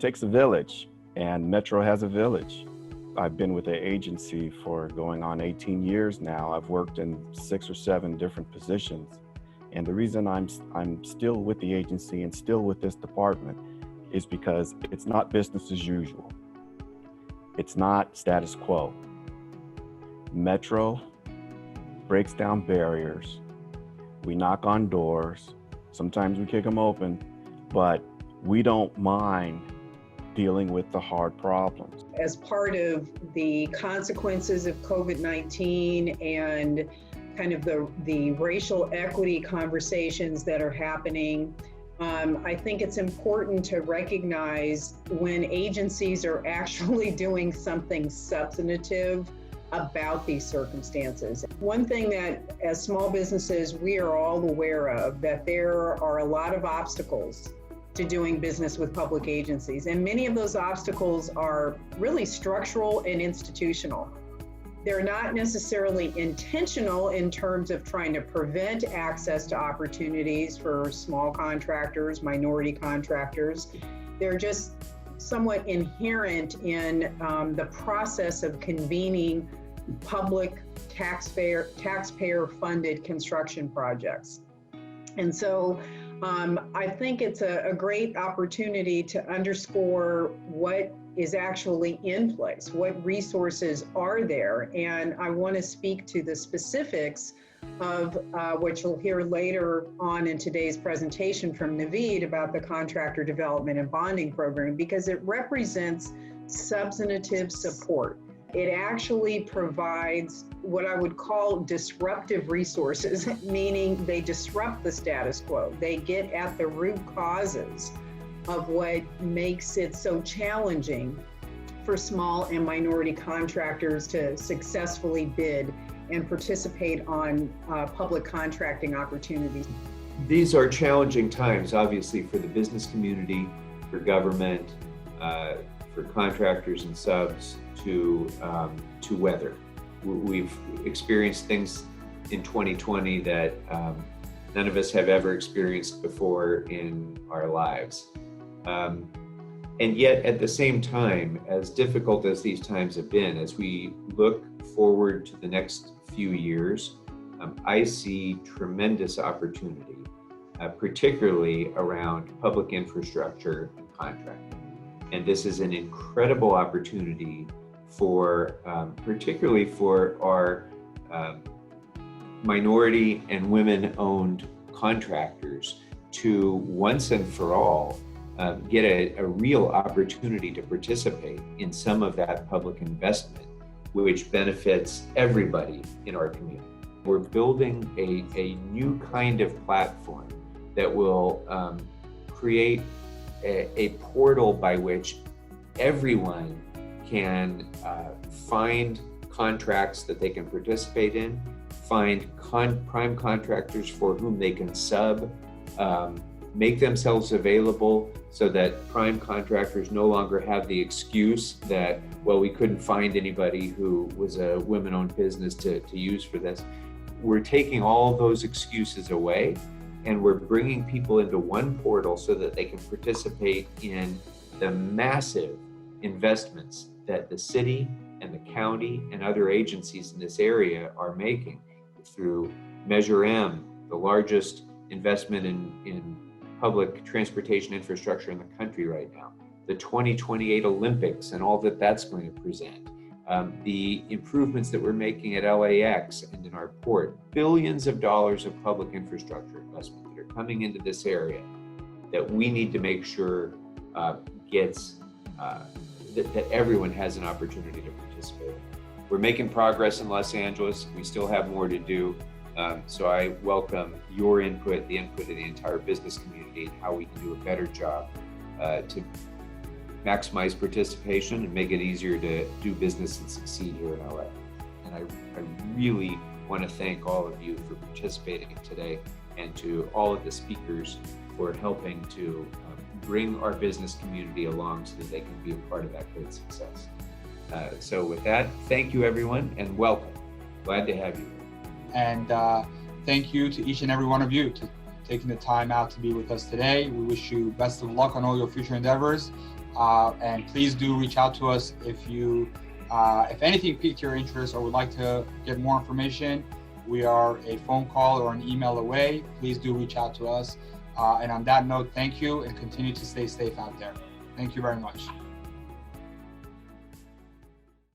takes a village, and Metro has a village. I've been with the agency for going on 18 years now. I've worked in 6 or 7 different positions. And the reason I'm still with the agency and still with this department is because it's not business as usual. It's not status quo. Metro breaks down barriers. We knock on doors. Sometimes we kick them open, but we don't mind dealing with the hard problems. As part of the consequences of COVID-19 and kind of the racial equity conversations that are happening, I think it's important to recognize when agencies are actually doing something substantive about these circumstances. One thing that as small businesses we are all aware of, that there are a lot of obstacles to doing business with public agencies, and many of those obstacles are really structural and institutional. They're not necessarily intentional in terms of trying to prevent access to opportunities for small contractors, minority contractors. They're just somewhat inherent in the process of convening public taxpayer-funded construction projects. And so I think it's a great opportunity to underscore what is actually in place, what resources are there. And I want to speak to the specifics of what you'll hear later on in today's presentation from Naveed about the Contractor Development and Bonding Program, because it represents substantive support. It actually provides what I would call disruptive resources, meaning they disrupt the status quo. They get at the root causes of what makes it so challenging for small and minority contractors to successfully bid and participate on public contracting opportunities. These are challenging times, obviously, for the business community, for government, for contractors and subs to weather. We've experienced things in 2020 that none of us have ever experienced before in our lives. And yet, at the same time, as difficult as these times have been, as we look forward to the next few years, I see tremendous opportunity, particularly around public infrastructure and contracting. And this is an incredible opportunity for, particularly for our minority and women-owned contractors to once and for all get a real opportunity to participate in some of that public investment, which benefits everybody in our community. We're building a new kind of platform that will create a portal by which everyone can find contracts that they can participate in, find prime contractors for whom they can sub, make themselves available so that prime contractors no longer have the excuse that, well, we couldn't find anybody who was a women-owned business to use for this. We're taking all those excuses away, and we're bringing people into one portal so that they can participate in the massive investments that the city and the county and other agencies in this area are making through Measure M, the largest investment in public transportation infrastructure in the country right now, the 2028 Olympics and all that that's going to present, the improvements that we're making at LAX and in our port, billions of dollars of public infrastructure investment that are coming into this area that we need to make sure that everyone has an opportunity to participate. We're making progress in Los Angeles. We still have more to do. So I welcome your input, the input of the entire business community, and how we can do a better job to maximize participation and make it easier to do business and succeed here in LA. And I really want to thank all of you for participating today, and to all of the speakers for helping to bring our business community along so that they can be a part of that great success. So with that, thank you everyone, and welcome. Glad to have you here. And thank you to each and every one of you to taking the time out to be with us today. We wish you best of luck on all your future endeavors. And please do reach out to us if anything piqued your interest or would like to get more information. We are a phone call or an email away. Please do reach out to us. And on that note, thank you and continue to stay safe out there. Thank you very much.